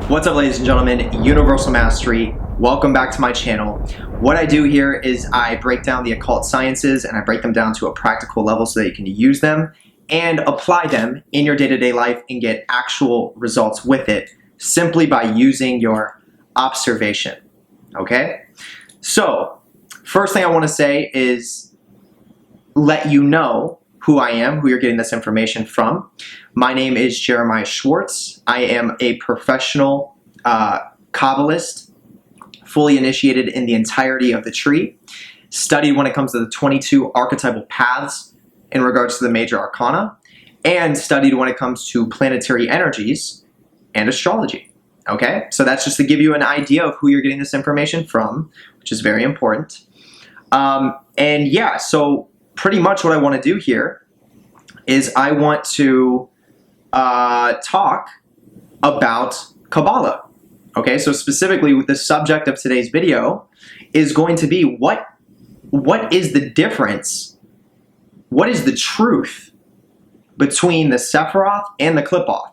What's up, ladies and gentlemen? Universal Mastery. Welcome back to my channel. What I do here is I break down the occult sciences and I break them down to a practical level so that you can use them and apply them in your day-to-day life and get actual results with it simply by using your observation. Okay? So, first thing I want to say is let you know who I am, who you're getting this information from. My name is Jeremiah Schwartz. I am a professional Kabbalist, fully initiated in the entirety of the tree, studied when it comes to the 22 archetypal paths in regards to the major arcana, and studied when it comes to planetary energies and astrology. Okay, so that's just to give you an idea of who you're getting this information from, which is very important. And yeah, so pretty much what I want to do here is I want to talk about Kabbalah. Okay, so specifically the subject of today's video is going to be what is the difference, what is the truth between the Sephiroth and the Qlippothic?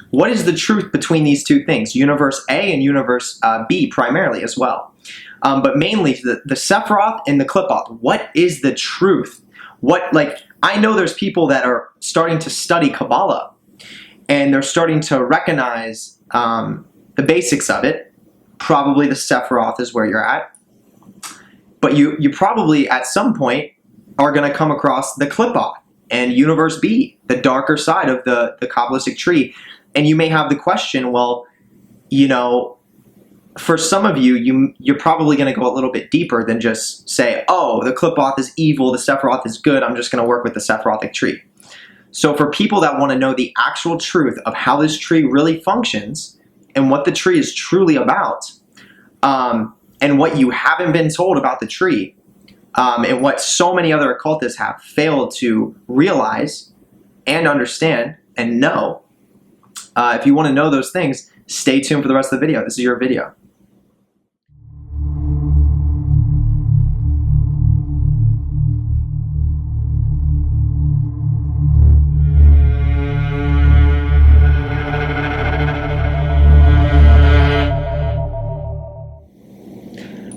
What is the truth between these two things, universe A and universe B primarily as well? But mainly the Sephiroth and the Qlippothic. What is the truth? I know there's people that are starting to study Kabbalah and they're starting to recognize the basics of it. Probably the Sephiroth is where you're at. But you probably at some point are going to come across the Qlippothic and universe B, the darker side of the Kabbalistic tree. And you may have the question, well, you know, for some of you're probably going to go a little bit deeper than just say, oh, the Qlippothic is evil, the Sephiroth is good, I'm just going to work with the Sephirothic tree. So for people that want to know the actual truth of how this tree really functions and what the tree is truly about, and what you haven't been told about the tree, and what so many other occultists have failed to realize and understand and know, if you want to know those things, stay tuned for the rest of the video. This is your video.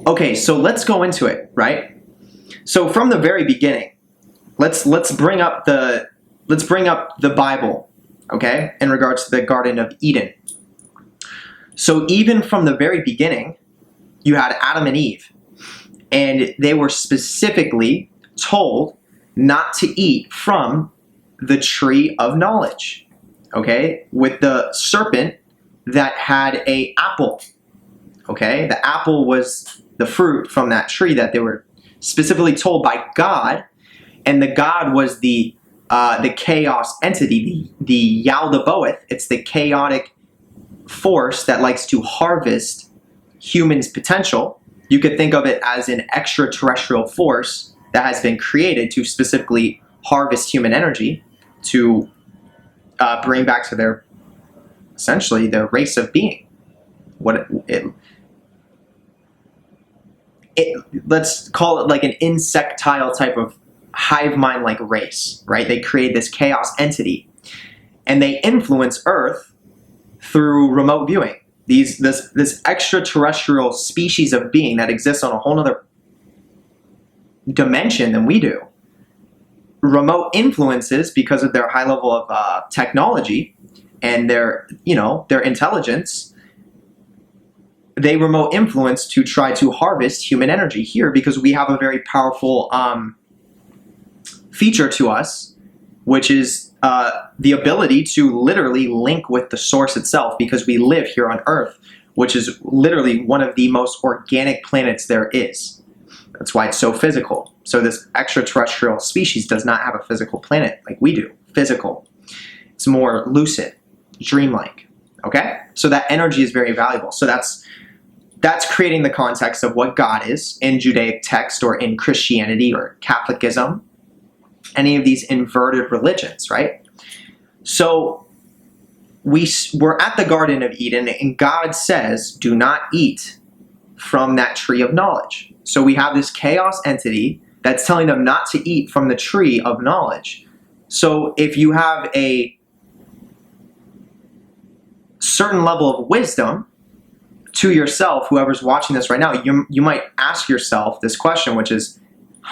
Okay, so let's go into it, right? So from the very beginning, let's bring up the Bible, okay, in regards to the Garden of Eden. So even from the very beginning, you had Adam and Eve, and they were specifically told not to eat from the tree of knowledge, okay, with the serpent that had an apple, okay? The apple was the fruit from that tree that they were specifically told by God, and the God was the chaos entity, the Yaldabaoth. It's the chaotic force that likes to harvest humans' potential. You could think of it as an extraterrestrial force that has been created to specifically harvest human energy to bring back to their, essentially, their race of being. Let's call it like an insectile type of hive mind like race, right? They create this chaos entity and they influence Earth through remote viewing. This extraterrestrial species of being that exists on a whole other dimension than we do. Remote influences, because of their high level of technology and their intelligence, they remote influence to try to harvest human energy here, because we have a very powerful feature to us, which is the ability to literally link with the source itself, because we live here on Earth, which is literally one of the most organic planets there is. That's why it's so physical. So this extraterrestrial species does not have a physical planet like we do. Physical. It's more lucid, dreamlike. Okay? So that energy is very valuable. So that's creating the context of what God is in Judaic text or in Christianity or Catholicism, any of these inverted religions, right? So we're at the Garden of Eden and God says, do not eat from that tree of knowledge. So we have this chaos entity that's telling them not to eat from the tree of knowledge. So if you have a certain level of wisdom to yourself, whoever's watching this right now, you might ask yourself this question, which is,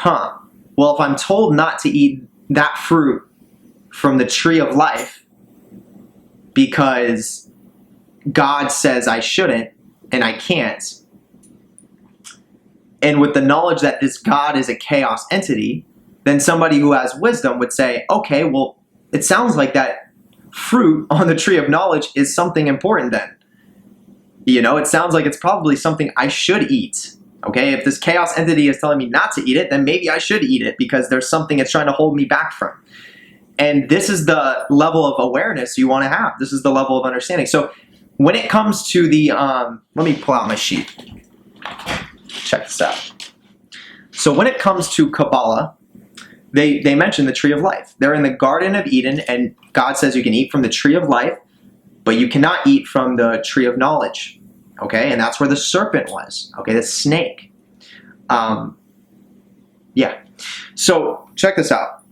well, if I'm told not to eat that fruit from the tree of life because God says I shouldn't and I can't, and with the knowledge that this God is a chaos entity, then somebody who has wisdom would say, okay, well, it sounds like that fruit on the tree of knowledge is something important then. You know, it sounds like it's probably something I should eat. Okay, if this chaos entity is telling me not to eat it, then maybe I should eat it because there's something it's trying to hold me back from. And this is the level of awareness you want to have. This is the level of understanding. So when it comes to the, let me pull out my sheet. Check this out. So when it comes to Kabbalah, they mention the tree of life. They're in the Garden of Eden, and God says you can eat from the tree of life, but you cannot eat from the tree of knowledge. Okay, and that's where the serpent was. Okay, the snake. Yeah. So check this out.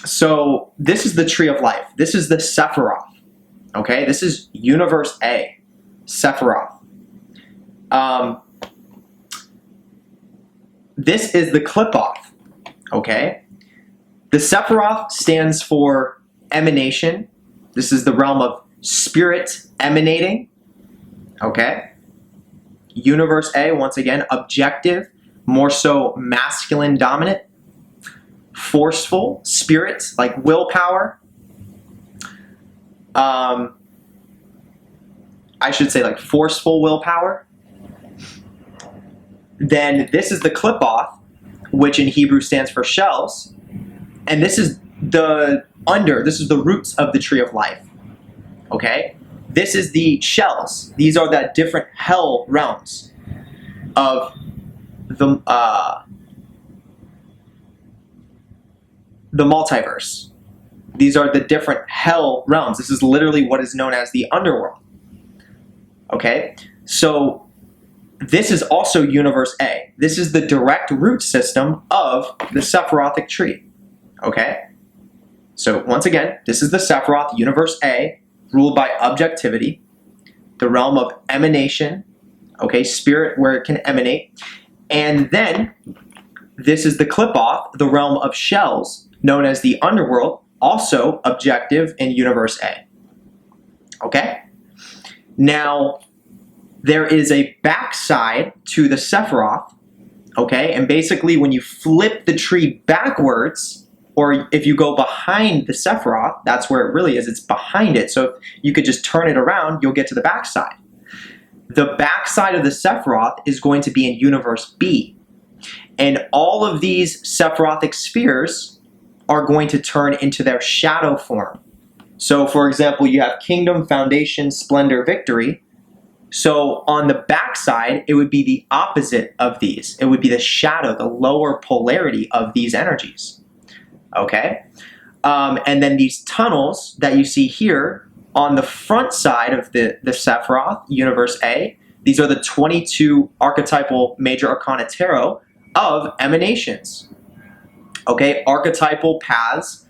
So this is the tree of life. This is the Sephiroth. Okay, this is universe A, Sephiroth. This is the Qlippothic. Okay, the Sephiroth stands for emanation. This is the realm of spirit emanating. Okay. Universe A, once again, objective, more so masculine dominant, forceful, spirit, like willpower. I should say like forceful willpower. Then this is the Qlippothic, which in Hebrew stands for shells. And this is the roots of the tree of life. Okay? This is the shells. These are the different hell realms of the multiverse. These are the different hell realms. This is literally what is known as the underworld. Okay? So this is also universe A. This is the direct root system of the Sephirothic tree. Okay? So once again, this is the Sephiroth, universe A, ruled by objectivity, the realm of emanation, okay, spirit where it can emanate. And then this is the Qlippothic, the realm of shells, known as the underworld, also objective in universe A. Okay? Now, there is a backside to the Sephiroth, okay? And basically when you flip the tree backwards, or if you go behind the Sephiroth, that's where it really is. It's behind it. So if you could just turn it around, you'll get to the backside. The backside of the Sephiroth is going to be in universe B. And all of these Sephirothic spheres are going to turn into their shadow form. So for example, you have kingdom, foundation, splendor, victory. So on the backside, it would be the opposite of these. It would be the shadow, the lower polarity of these energies. Okay, and then these tunnels that you see here on the front side of the Sephiroth, universe A, these are the 22 archetypal major arcana tarot of emanations. Okay, archetypal paths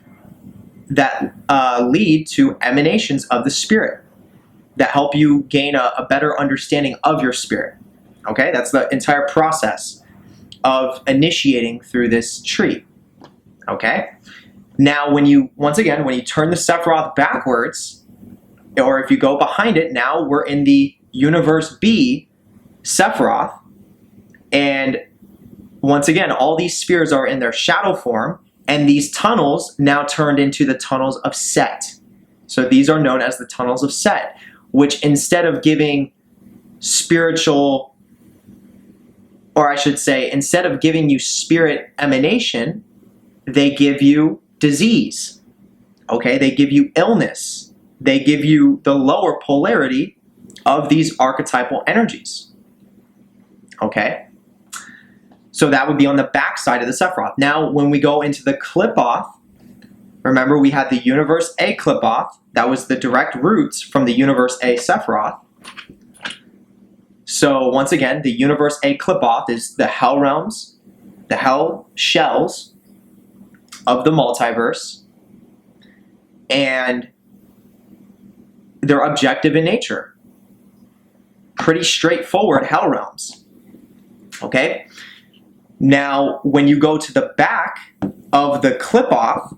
that lead to emanations of the spirit that help you gain a better understanding of your spirit. Okay, that's the entire process of initiating through this tree. Okay? Now, when you turn the Sephiroth backwards, or if you go behind it, now we're in the universe B, Sephiroth, and once again, all these spheres are in their shadow form, and these tunnels now turned into the tunnels of Set. So these are known as the tunnels of Set, which instead of giving spiritual, or I should say, instead of giving you spirit emanation, they give you disease, okay? They give you illness. They give you the lower polarity of these archetypal energies, okay? So that would be on the back side of the Sephiroth. Now, when we go into the Qlippothic, remember we had the universe A Qlippothic. That was the direct roots from the universe A Sephiroth. So once again, the universe A Qlippothic is the hell realms, the hell shells of the multiverse, and they're objective in nature. Pretty straightforward hell realms. Okay? Now, when you go to the back of the Qlippoth,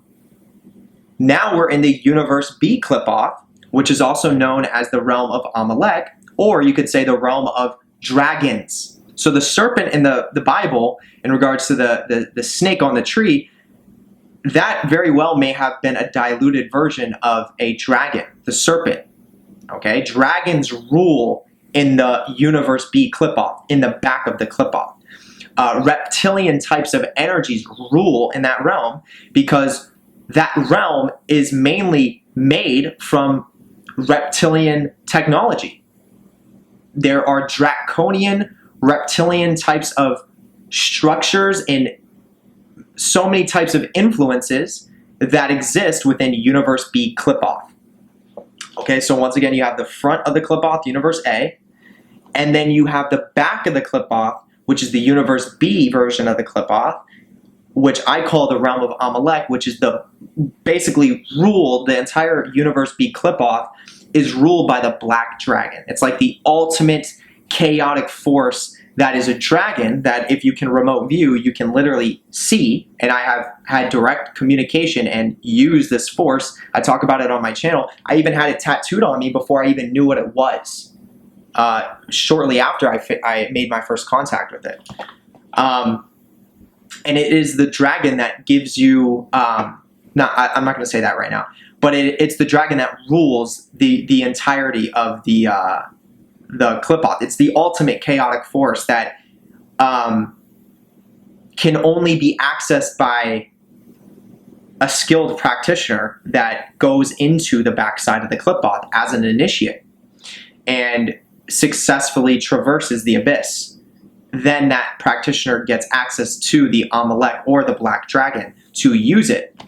now we're in the Universe B Qlippoth, which is also known as the realm of Amalek, or you could say the realm of dragons. So the serpent in the Bible, in regards to the snake on the tree, that very well may have been a diluted version of a dragon, the serpent. Okay? Dragons rule in the Universe B Qlippoth, in the back of the Qlippoth. Reptilian types of energies rule in that realm because that realm is mainly made from reptilian technology. There are draconian, reptilian types of structures and so many types of influences that exist within Universe B Qlippoth. Okay, so once again, you have the front of the Qlippoth, Universe A, and then you have the back of the Qlippoth, which is the Universe B version of the Qlippoth, which I call the realm of Amalek, which is basically ruled, the entire Universe B Qlippoth is ruled by the black dragon. It's like the ultimate chaotic force that is a dragon that if you can remote view, you can literally see, and I have had direct communication and used this force. I talk about it on my channel. I even had it tattooed on me before I even knew what it was. Shortly after I made my first contact with it. And it is the dragon that gives you, I'm not going to say that right now, but it's the dragon that rules the entirety of the Qlippoth. It's the ultimate chaotic force that can only be accessed by a skilled practitioner that goes into the backside of the Qlippoth as an initiate and successfully traverses the abyss. Then that practitioner gets access to the Amalek or the Black Dragon to use it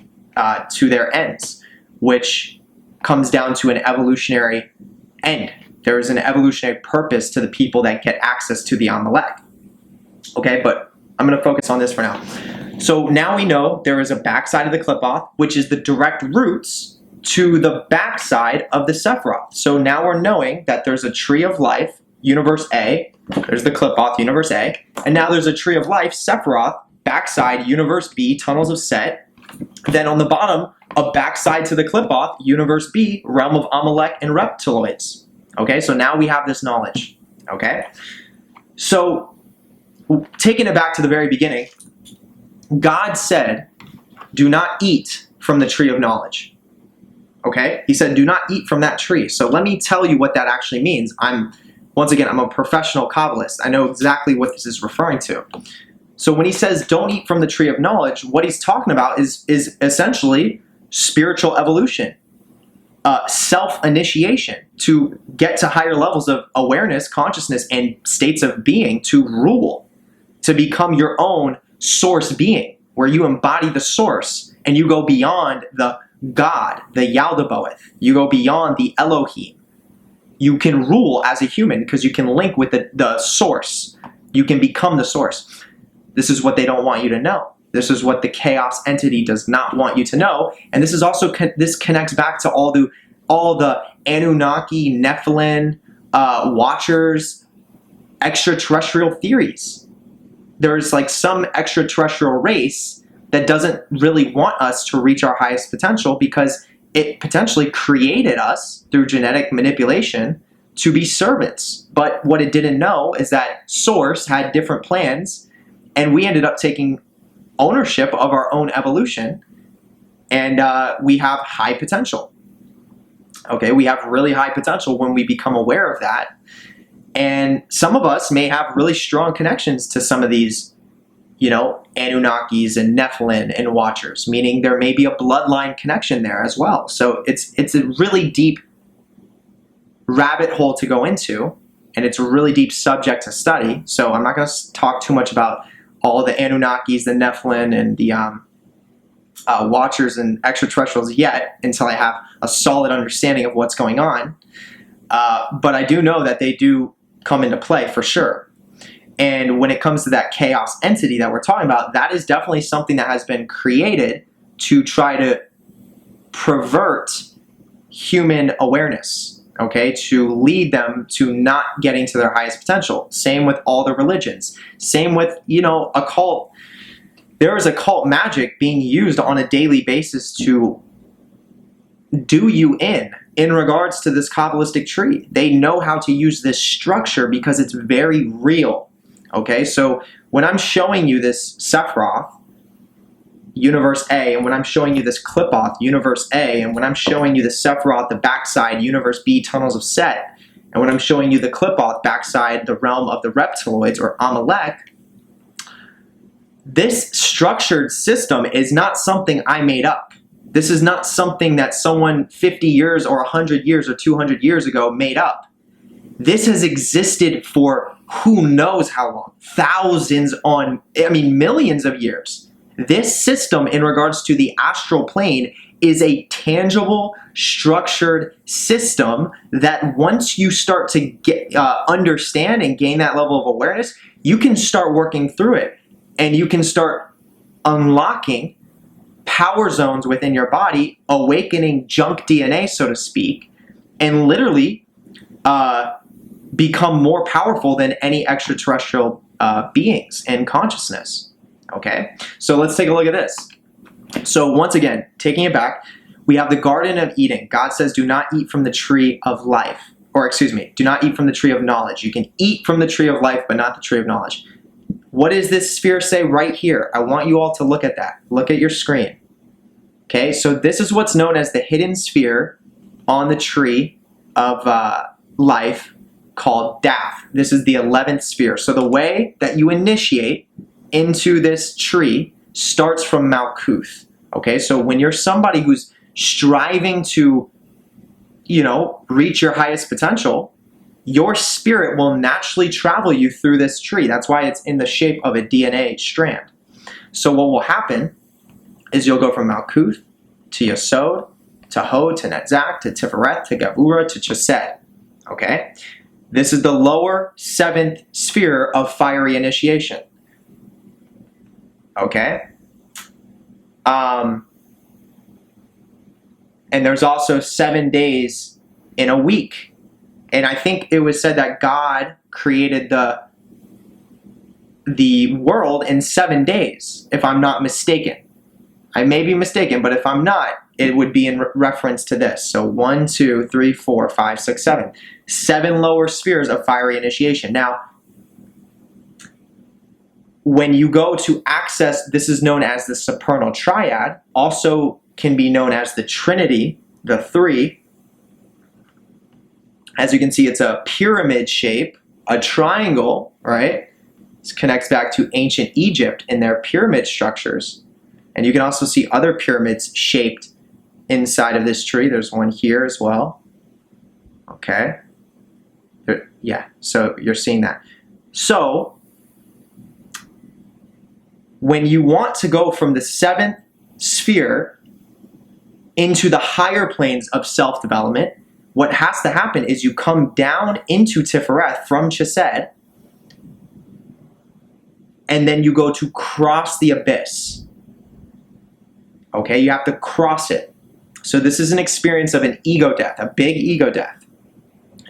to their ends, which comes down to an evolutionary end. There is an evolutionary purpose to the people that get access to the Amalek. Okay, but I'm going to focus on this for now. So now we know there is a backside of the Qlippoth, which is the direct roots to the backside of the Sephiroth. So now we're knowing that there's a tree of life, Universe A, there's the Qlippoth, Universe A, and now there's a tree of life, Sephiroth, backside, Universe B, Tunnels of Set. Then on the bottom, a backside to the Qlippoth, Universe B, Realm of Amalek and Reptiloids. Okay, so now we have this knowledge. Okay, so taking it back to the very beginning, God said, do not eat from the tree of knowledge. Okay, he said, do not eat from that tree. So let me tell you what that actually means. Once again, I'm a professional Kabbalist. I know exactly what this is referring to. So when he says don't eat from the tree of knowledge, what he's talking about is essentially spiritual evolution, self-initiation, to get to higher levels of awareness, consciousness, and states of being, to rule, to become your own source being, where you embody the source and you go beyond the God, the Yaldabaoth. You go beyond the Elohim. You can rule as a human because you can link with the source. You can become the source. This is what they don't want you to know. This is what the chaos entity does not want you to know. And this is also, this connects back to all the Anunnaki, Nephilim, Watchers, extraterrestrial theories. There's like some extraterrestrial race that doesn't really want us to reach our highest potential because it potentially created us through genetic manipulation to be servants. But what it didn't know is that Source had different plans, and we ended up taking ownership of our own evolution, and we have high potential. Okay, we have really high potential when we become aware of that. And some of us may have really strong connections to some of these, Anunnakis and Nephilim and Watchers, meaning there may be a bloodline connection there as well. So it's a really deep rabbit hole to go into, and it's a really deep subject to study. So I'm not going to talk too much about all the Anunnakis, the Nephilim, and the Watchers and extraterrestrials yet until I have a solid understanding of what's going on. But I do know that they do come into play for sure. And when it comes to that chaos entity that we're talking about, that is definitely something that has been created to try to pervert human awareness, okay, to lead them to not getting to their highest potential. Same with all the religions. Same with, occult. There is occult magic being used on a daily basis to do you in regards to this Kabbalistic tree. They know how to use this structure because it's very real. Okay, so when I'm showing you this Sephiroth, Universe A, and when I'm showing you this Qlippothic, Universe A, and when I'm showing you the Sephiroth, the backside, Universe B, Tunnels of Set, and when I'm showing you the Qlippothic, backside, the realm of the Reptiloids, or Amalek, this structured system is not something I made up. This is not something that someone 50 years or 100 years or 200 years ago made up. This has existed for who knows how long. Millions of years. This system in regards to the astral plane is a tangible, structured system that once you start to get understand and gain that level of awareness, you can start working through it. And you can start unlocking power zones within your body, awakening junk DNA, so to speak, and literally become more powerful than any extraterrestrial beings in consciousness. Okay, so let's take a look at this. So once again, taking it back, we have the Garden of Eden. God says, do not eat from the tree of life. Or excuse me, do not eat from the tree of knowledge. You can eat from the tree of life, but not the tree of knowledge. What does this sphere say right here? I want you all to look at that. Look at your screen. Okay, so this is what's known as the hidden sphere on the tree of life called Daph. This is the 11th sphere. So the way that you initiate into this tree starts from Malkuth. Okay, so when you're somebody who's striving to, reach your highest potential, your spirit will naturally travel you through this tree. That's why it's in the shape of a DNA strand. So what will happen is you'll go from Malkuth to Yesod, to Hod, to Netzach, to Tiferet, to Gevurah, to Chesed. Okay? This is the lower 7th sphere of fiery initiation. Okay? And there's also 7 days in a week. And I think it was said that God created the world in 7 days, if I'm not mistaken. I may be mistaken, but if I'm not, it would be in reference to this. So 1, 2, 3, 4, 5, 6, 7. 7 lower spheres of fiery initiation. Now, when you go to access, this is known as the supernal triad, also can be known as the Trinity, the 3. As you can see, it's a pyramid shape, a triangle, right? This connects back to ancient Egypt and their pyramid structures. And you can also see other pyramids shaped inside of this tree. There's one here as well. Okay. Yeah, so you're seeing that. So, when you want to go from the 7th sphere into the higher planes of self-development, what has to happen is you come down into Tifereth from Chesed, and then you go to cross the abyss. Okay, you have to cross it. So this is an experience of an ego death, a big ego death.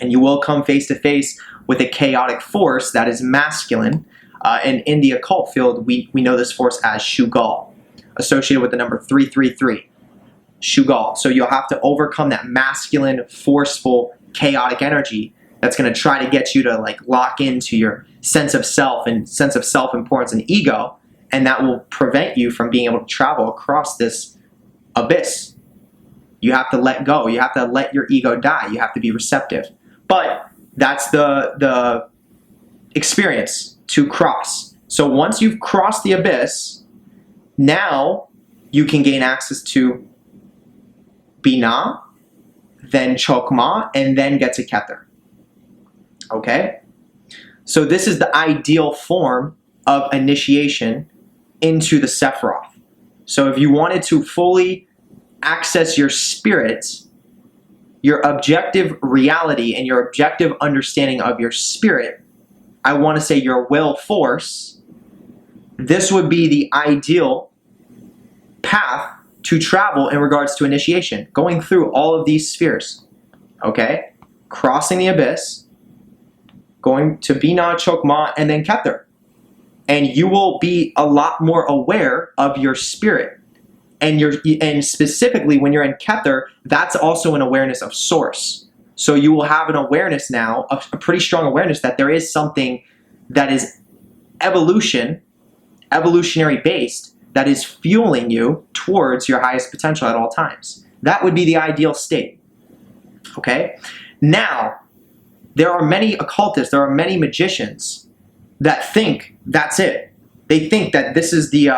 And you will come face to face with a chaotic force that is masculine. And in the occult field, we know this force as Shugal, associated with the number 333. Shugal. So you'll have to overcome that masculine, forceful, chaotic energy that's going to try to get you to lock into your sense of self and sense of self-importance and ego, and that will prevent you from being able to travel across this abyss. You have to let go. You have to let your ego die. You have to be receptive. But that's the experience to cross. So once you've crossed the abyss, now you can gain access to Binah, then Chokmah, and then get to Kether. Okay? So this is the ideal form of initiation into the Sephiroth. So if you wanted to fully access your spirit, your objective reality and your objective understanding of your spirit, I want to say your will force, this would be the ideal path to travel in regards to initiation, going through all of these spheres. Okay? crossing the abyss, going to Binah, Chokmah, and then Kether. And you will be a lot more aware of your spirit. And specifically when you're in Kether, that's also an awareness of source. So you will have an awareness now, a pretty strong awareness that there is something that is evolutionary based, that is fueling you towards your highest potential at all times. That would be the ideal state. Okay? Now, there are many occultists, there are many magicians that think that's it. They think that this is the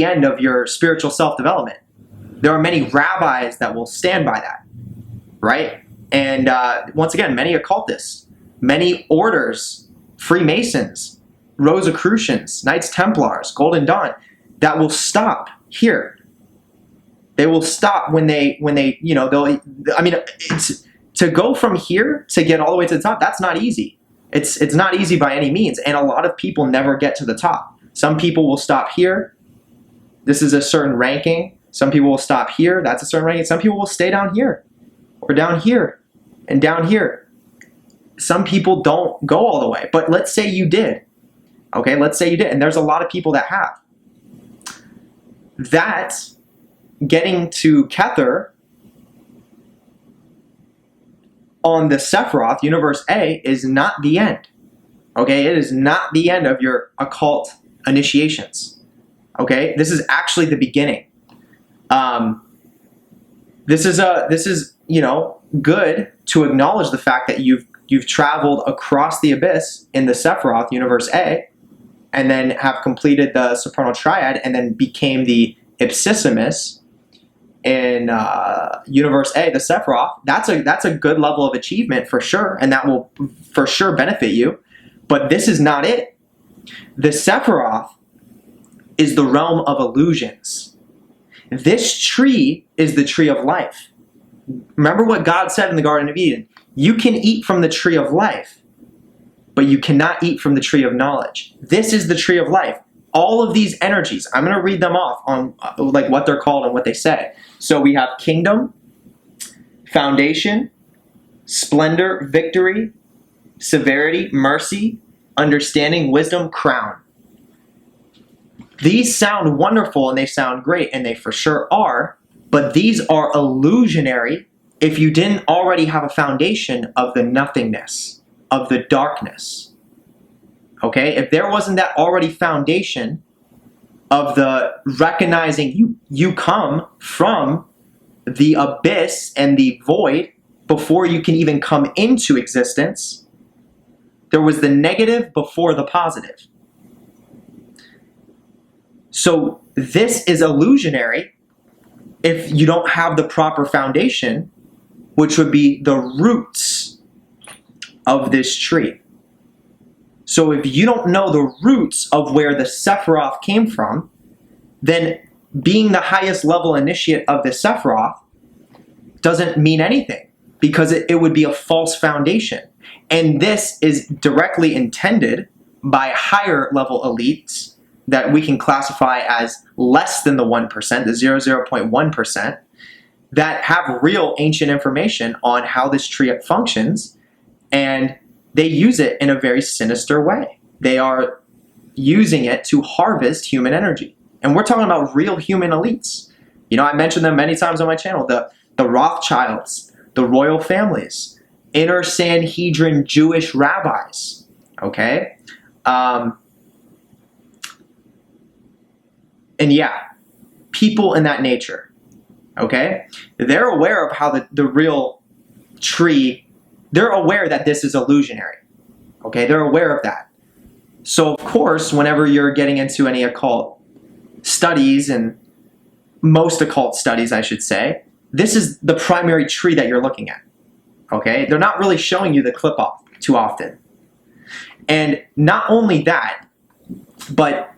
end of your spiritual self-development. There are many rabbis that will stand by that, right? And once again, many occultists, many orders, Freemasons, Rosicrucians, Knights Templars, Golden Dawn, that will stop here. They will stop when they to go from here to get all the way to the top, that's not easy. It's not easy by any means, and a lot of people never get to the top. Some people will stop here. This is a certain ranking. Some people will stop here. That's a certain ranking. Some people will stay down here, or down here, and down here. Some people don't go all the way, but let's say you did. Okay, let's say you did, and there's a lot of people that have. That, getting to Kether on the Sephiroth, Universe A, is not the end. Okay, it is not the end of your occult initiations. Okay, this is actually the beginning. This is good to acknowledge the fact that you've traveled across the abyss in the Sephiroth, Universe A, and then have completed the Supernal Triad, and then became the Ipsissimus in Universe A, the Sephiroth. That's a good level of achievement for sure, and that will for sure benefit you. But this is not it. The Sephiroth is the realm of illusions. This tree is the tree of life. Remember what God said in the Garden of Eden. You can eat from the tree of life, but you cannot eat from the tree of knowledge. This is the tree of life. All of these energies, I'm going to read them off on like what they're called and what they say. So we have kingdom, foundation, splendor, victory, severity, mercy, understanding, wisdom, crown. These sound wonderful and they sound great, and they for sure are, but these are illusionary if you didn't already have a foundation of the nothingness, of the darkness. Okay? If there wasn't that already foundation of the recognizing you come from the abyss and the void before you can even come into existence, there was the negative before the positive. So this is illusionary if you don't have the proper foundation, which would be the roots of this tree. So if you don't know the roots of where the Sephiroth came from, then being the highest level initiate of the Sephiroth doesn't mean anything, because it would be a false foundation. And this is directly intended by higher level elites that we can classify as less than the 1%, the 0.1%, that have real ancient information on how this tree functions, and they use it in a very sinister way. They are using it to harvest human energy. And we're talking about real human elites. You know, I mentioned them many times on my channel, the Rothschilds, the royal families, inner Sanhedrin Jewish rabbis, okay? And yeah, people in that nature, okay? They're aware of how the real tree, they're aware that this is illusionary, okay? They're aware of that. So of course, whenever you're getting into any occult studies, and most occult studies, I should say, this is the primary tree that you're looking at, okay? They're not really showing you the Qlippothic too often. And not only that, but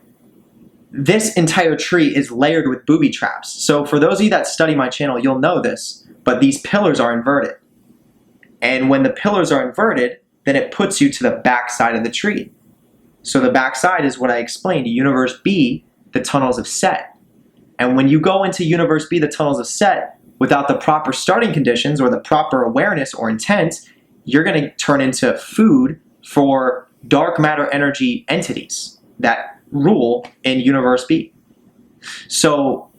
this entire tree is layered with booby traps. So for those of you that study my channel, you'll know this, but these pillars are inverted. And when the pillars are inverted, then it puts you to the back side of the tree. So the back side is what I explained, Universe B, the tunnels of Set. And when you go into Universe B, the tunnels of Set, without the proper starting conditions or the proper awareness or intent, you're going to turn into food for dark matter energy entities that rule in Universe B. So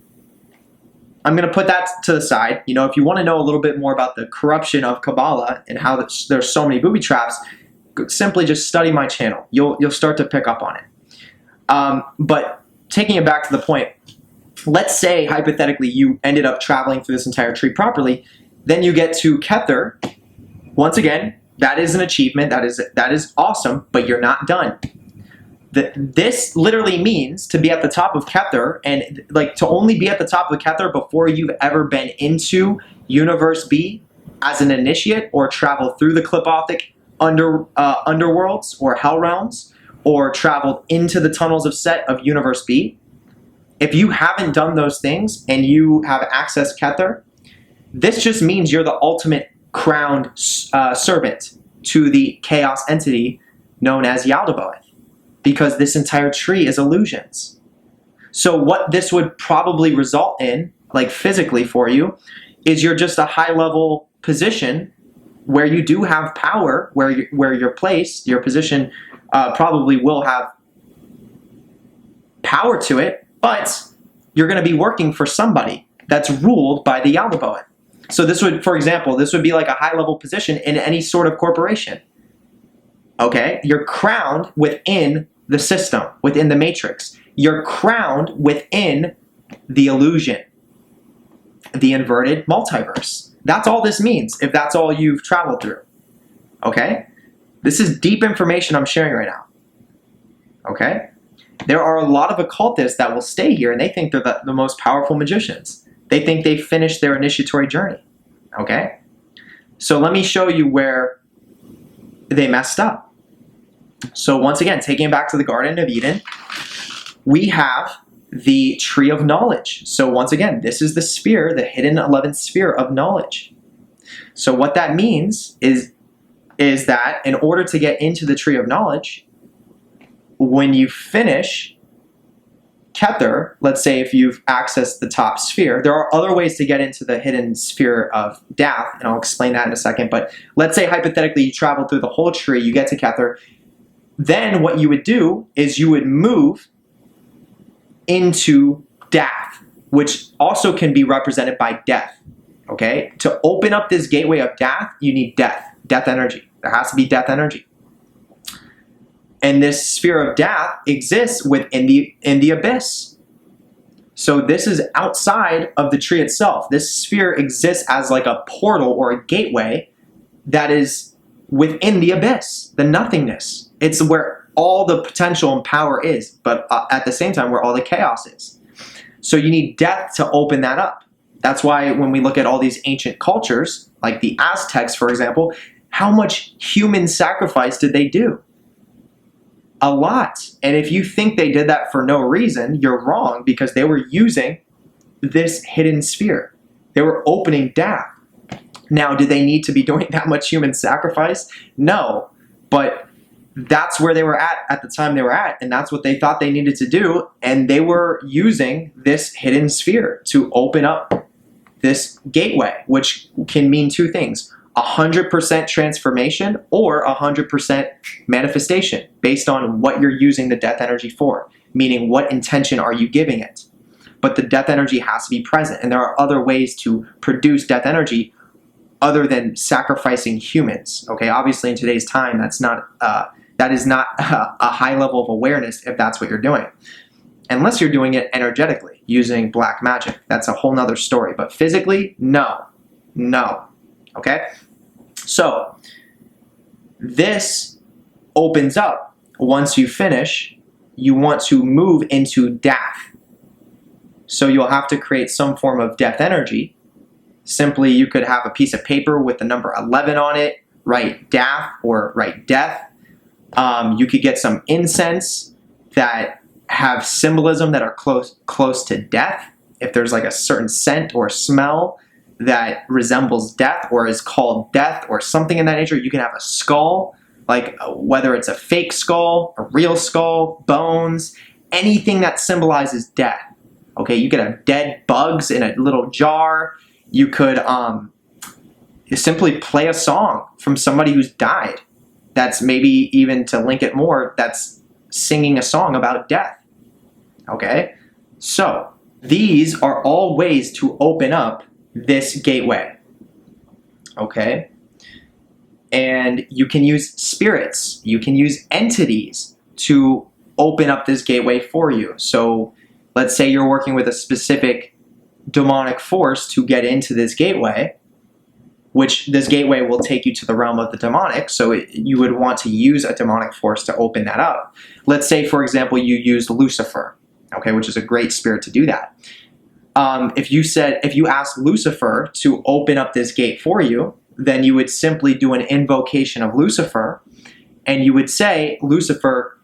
I'm going to put that to the side. You know, if you want to know a little bit more about the corruption of Kabbalah and how there's so many booby traps, simply just study my channel. You'll start to pick up on it. But taking it back to the point, let's say hypothetically you ended up traveling through this entire tree properly, then you get to Kether. Once again, that is an achievement. That is awesome, but you're not done. This literally means to be at the top of Kether, and like to only be at the top of Kether before you've ever been into Universe B as an initiate or traveled through the Qlippothic underworlds or hell realms or traveled into the tunnels of Set of Universe B. If you haven't done those things and you have accessed Kether, this just means you're the ultimate crowned servant to the chaos entity known as Yaldabaoth, because this entire tree is illusions. So what this would probably result in, like physically for you, is you're just a high-level position where you do have power, where you're placed, your position probably will have power to it, but you're going to be working for somebody that's ruled by the Yaldabaoth. So this would, for example, this would be like a high-level position in any sort of corporation. Okay? You're crowned within the system, within the matrix. You're crowned within the illusion, the inverted multiverse. That's all this means, if that's all you've traveled through. Okay? This is deep information I'm sharing right now. Okay? There are a lot of occultists that will stay here and they think they're the most powerful magicians. They think they finished their initiatory journey. Okay? So let me show you where they messed up. So once again, taking it back to the Garden of Eden, we have the Tree of Knowledge. So once again, this is the sphere, the hidden 11th sphere of knowledge. So what that means is that in order to get into the Tree of Knowledge, when you finish Kether, let's say if you've accessed the top sphere, there are other ways to get into the hidden sphere of Death, and I'll explain that in a second, but let's say hypothetically you travel through the whole tree, you get to Kether, then what you would do is you would move into Death, which also can be represented by death, okay? To open up this gateway of Death, you need death energy. There has to be death energy. And this sphere of Death exists within the abyss. So this is outside of the tree itself. This sphere exists as like a portal or a gateway that is within the abyss, the nothingness. It's where all the potential and power is, but at the same time where all the chaos is. So you need death to open that up. That's why when we look at all these ancient cultures, like the Aztecs, for example, how much human sacrifice did they do? A lot. And if you think they did that for no reason, you're wrong, because they were using this hidden sphere. They were opening Death. Now, did they need to be doing that much human sacrifice? No. But that's where they were at the time they were at, and that's what they thought they needed to do, and they were using this hidden sphere to open up this gateway, which can mean two things: 100% transformation or 100% manifestation, based on what you're using the death energy for, meaning what intention are you giving it. But the death energy has to be present, and there are other ways to produce death energy other than sacrificing humans. Okay, obviously in today's time, that is not a high level of awareness if that's what you're doing. Unless you're doing it energetically, using black magic. That's a whole nother story. But physically, no. No. Okay? So, this opens up. Once you finish, you want to move into Death. So you'll have to create some form of death energy. Simply, you could have a piece of paper with the number 11 on it, write Death or write Death. You could get some incense that have symbolism that are close to death. If there's like a certain scent or smell that resembles death or is called death or something in that nature, you can have a skull, like whether it's a fake skull, a real skull, bones, anything that symbolizes death. Okay, you could have dead bugs in a little jar, You could simply play a song from somebody who's died. That's maybe, even to link it more, that's singing a song about death. Okay? So these are all ways to open up this gateway. Okay? And you can use spirits, you can use entities to open up this gateway for you. So let's say you're working with a specific demonic force to get into this gateway, which this gateway will take you to the realm of the demonic, so you would want to use a demonic force to open that up. Let's say, for example, you used Lucifer, okay, which is a great spirit to do that. If you asked Lucifer to open up this gate for you, then you would simply do an invocation of Lucifer, and you would say, Lucifer,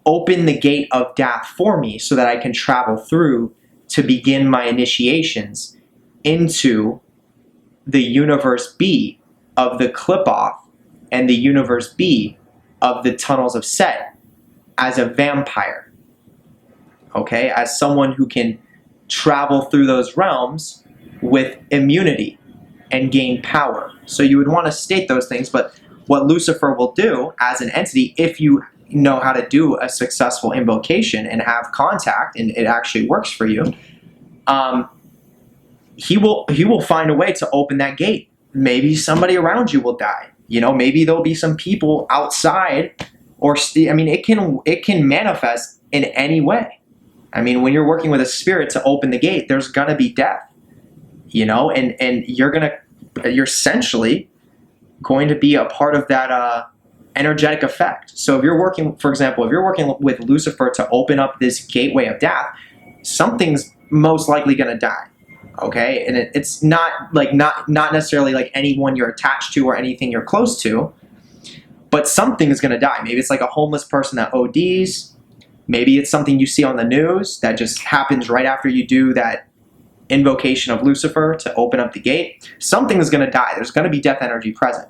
open the gate of death for me so that I can travel through to begin my initiations into the universe B of the Qlippothic and the universe B of the tunnels of Set as a vampire. Okay, as someone who can travel through those realms with immunity and gain power. So you would want to state those things, but what Lucifer will do as an entity, if you know how to do a successful invocation and have contact and it actually works for you, he will find a way to open that gate. Maybe somebody around you will die. You know, maybe there'll be some people outside, or I mean, it can manifest in any way. I mean, when you're working with a spirit to open the gate, there's gonna be death. You know, and you're essentially going to be a part of that energetic effect. So if you're working, for example, if you're working with Lucifer to open up this gateway of death, something's most likely going to die. Okay, and it's not necessarily like anyone you're attached to or anything you're close to, but something is going to die. Maybe it's like a homeless person that ODs. Maybe it's something you see on the news that just happens right after you do that invocation of Lucifer to open up the gate. Something is going to die. There's going to be death energy present.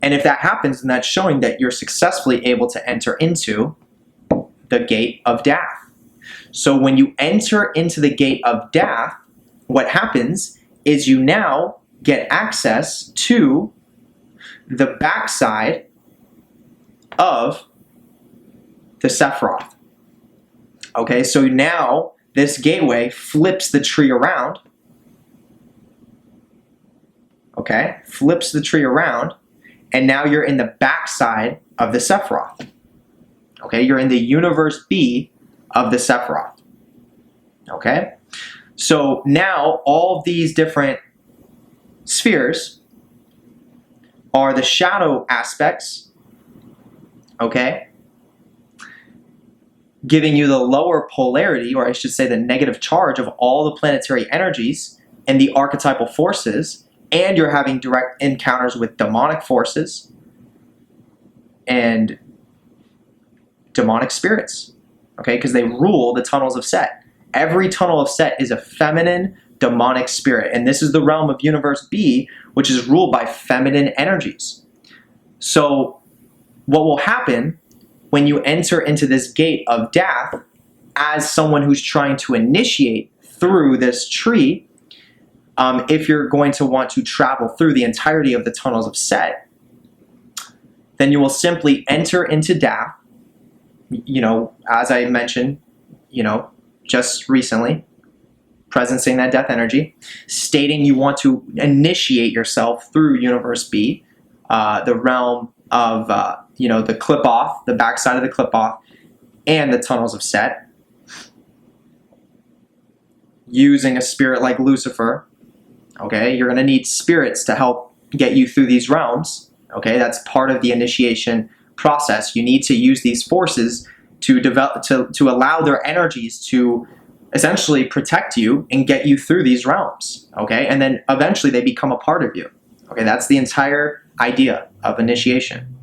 And if that happens, then that's showing that you're successfully able to enter into the gate of death. So when you enter into the gate of death, what happens is you now get access to the backside of the Sephiroth. Okay, so now this gateway flips the tree around. Okay, flips the tree around, and now you're in the backside of the Sephiroth. Okay, you're in the universe B of the Sephiroth. Okay, so now all of these different spheres are the shadow aspects, okay, giving you the lower polarity, or I should say the negative charge of all the planetary energies and the archetypal forces, and you're having direct encounters with demonic forces and demonic spirits, okay, because they rule the tunnels of Set. Every tunnel of Set is a feminine demonic spirit, and this is the realm of Universe B, which is ruled by feminine energies. So what will happen when you enter into this gate of death as someone who's trying to initiate through this tree, if you're going to want to travel through the entirety of the tunnels of Set, then you will simply enter into death, you know, as I mentioned, you know, just recently, presencing that death energy, stating you want to initiate yourself through Universe B, the realm of, you know, the Qlippothic, the backside of the Qlippothic, and the tunnels of Set, using a spirit like Lucifer. Okay, you're going to need spirits to help get you through these realms. Okay, that's part of the initiation process. You need to use these forces to develop, to allow their energies to essentially protect you and get you through these realms. Okay, and then eventually they become a part of you. Okay, that's the entire idea of initiation.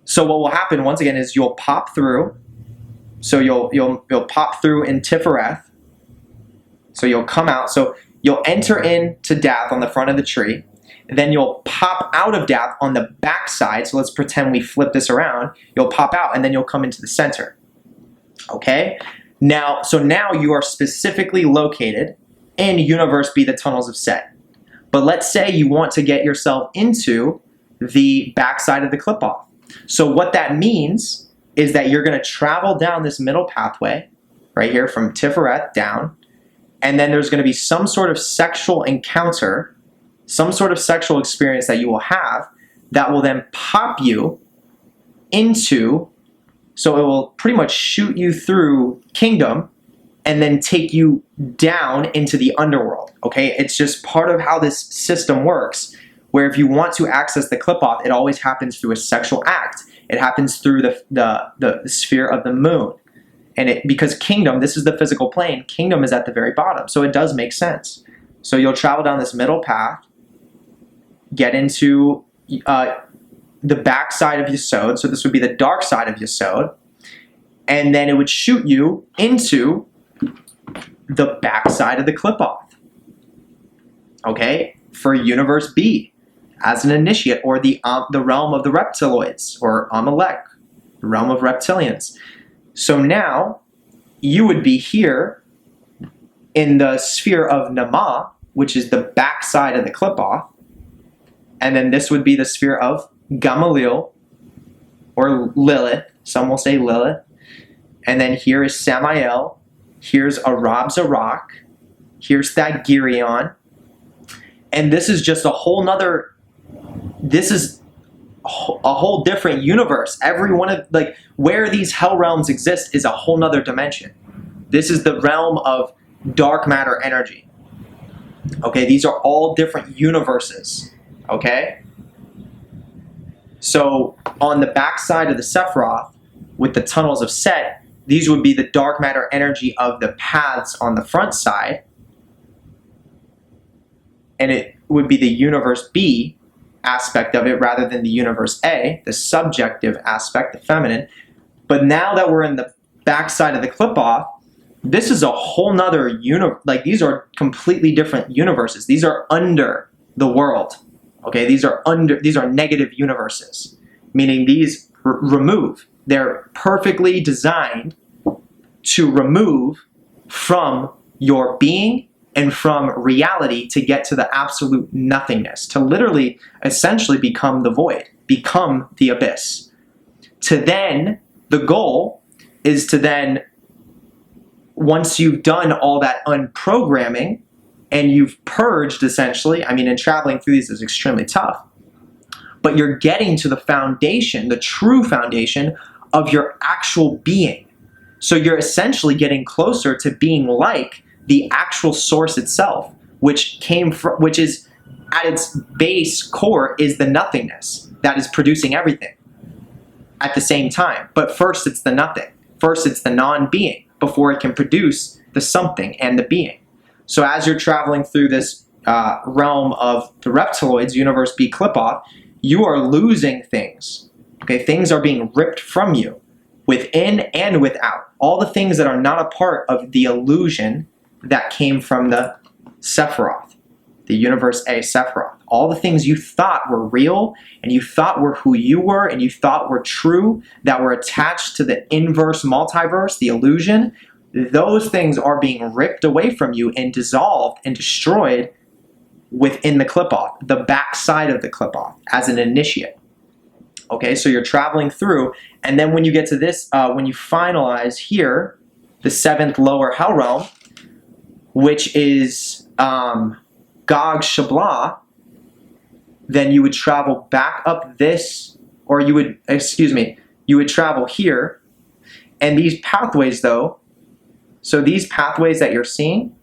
So what will happen once again is you'll pop through. So you'll pop through in Sephirothic. So you'll come out. So you'll enter into death on the front of the tree. Then you'll pop out of death on the back side. So let's pretend we flip this around. You'll pop out and then you'll come into the center. Okay? Now, so now you are specifically located in Universe B, the Tunnels of Set. But let's say you want to get yourself into the backside of the Qlippothic. So what that means is that you're going to travel down this middle pathway, right here from Tiferet down, and then there's going to be some sort of sexual encounter, some sort of sexual experience that you will have that will then pop you into, so it will pretty much shoot you through Kingdom and then take you down into the underworld, okay? It's just part of how this system works, where if you want to access the Qlippothic, it always happens through a sexual act. It happens through the sphere of the moon. And because Kingdom, this is the physical plane, Kingdom is at the very bottom, so it does make sense. So you'll travel down this middle path, get into the back side of Yesod, so this would be the dark side of Yesod, and then it would shoot you into the back side of the Qlippothic, okay, for Universe B, as an initiate, or the realm of the reptiloids, or Amalek, the realm of reptilians. So now, you would be here in the sphere of Nama, which is the back side of the Qlippothic, and then this would be the sphere of Gamaliel, or Lilith, some will say Lilith, and then here is Samael, here's Arab Zarak, here's Thagirion, and this is just a whole nother, this is a whole different universe. Every one of, like, where these hell realms exist is a whole nother dimension. This is the realm of dark matter energy. Okay, these are all different universes. Okay? So, on the back side of the Sephiroth, with the tunnels of Set, these would be the dark matter energy of the paths on the front side. And it would be the Universe B aspect of it rather than the Universe A, the subjective aspect, the feminine. But now that we're in the backside of the Qlippothic, this is a whole nother universe. Like, these are completely different universes. These are under the world. Okay, these are negative universes, meaning these remove. They're perfectly designed to remove from your being and from reality to get to the absolute nothingness, to literally, essentially become the void, become the abyss. To then, the goal is to then, once you've done all that unprogramming and you've purged, essentially, I mean, and traveling through these is extremely tough, but you're getting to the foundation, the true foundation of your actual being. So you're essentially getting closer to being like the actual source itself, which is at its base core is the nothingness that is producing everything at the same time. But first it's the nothing. First it's the non-being before it can produce the something and the being. So as you're traveling through this realm of the reptiloids, Universe B Qlippothic, you are losing things. Okay, things are being ripped from you, within and without. All the things that are not a part of the illusion that came from the Sephiroth, the Universe A Sephiroth. All the things you thought were real, and you thought were who you were, and you thought were true, that were attached to the inverse multiverse, the illusion, those things are being ripped away from you and dissolved and destroyed within the Qlippothic, the backside of the Qlippothic, as an initiate. Okay, so you're traveling through, and then when you get to this, when you finalize here, the 7th lower hell realm, which is Gog Shabla, then you would travel back up this, or you would, you would travel here, and these pathways though, so these pathways that you're seeing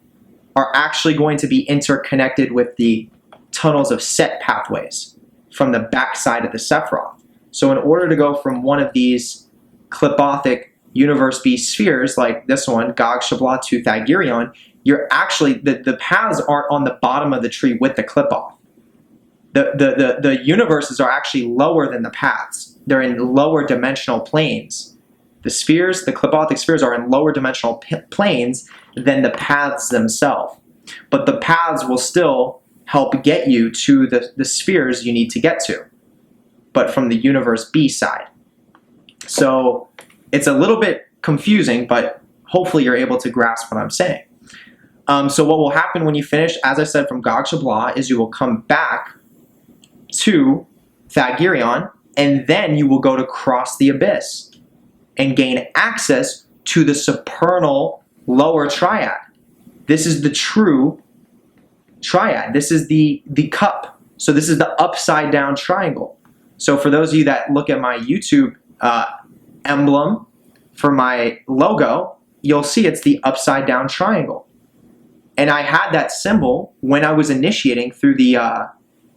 are actually going to be interconnected with the tunnels of Set pathways from the backside of the Sephiroth. So in order to go from one of these Qlippothic Universe B spheres, like this one, Gog Shabla to Thagirion, you're actually, the paths aren't on the bottom of the tree with the Qlippothic. The universes are actually lower than the paths. They're in lower dimensional planes. The spheres, the Qlippothic spheres, are in lower dimensional planes than the paths themselves. But the paths will still help get you to the spheres you need to get to, but from the Universe B side. So it's a little bit confusing, but hopefully you're able to grasp what I'm saying. So what will happen when you finish, as I said, from Gog Shabla, is you will come back to Thagirion, and then you will go to cross the abyss and gain access to the supernal lower triad. This is the true triad. This is the cup. So this is the upside down triangle. So for those of you that look at my YouTube emblem for my logo, you'll see it's the upside down triangle. And I had that symbol when I was initiating through the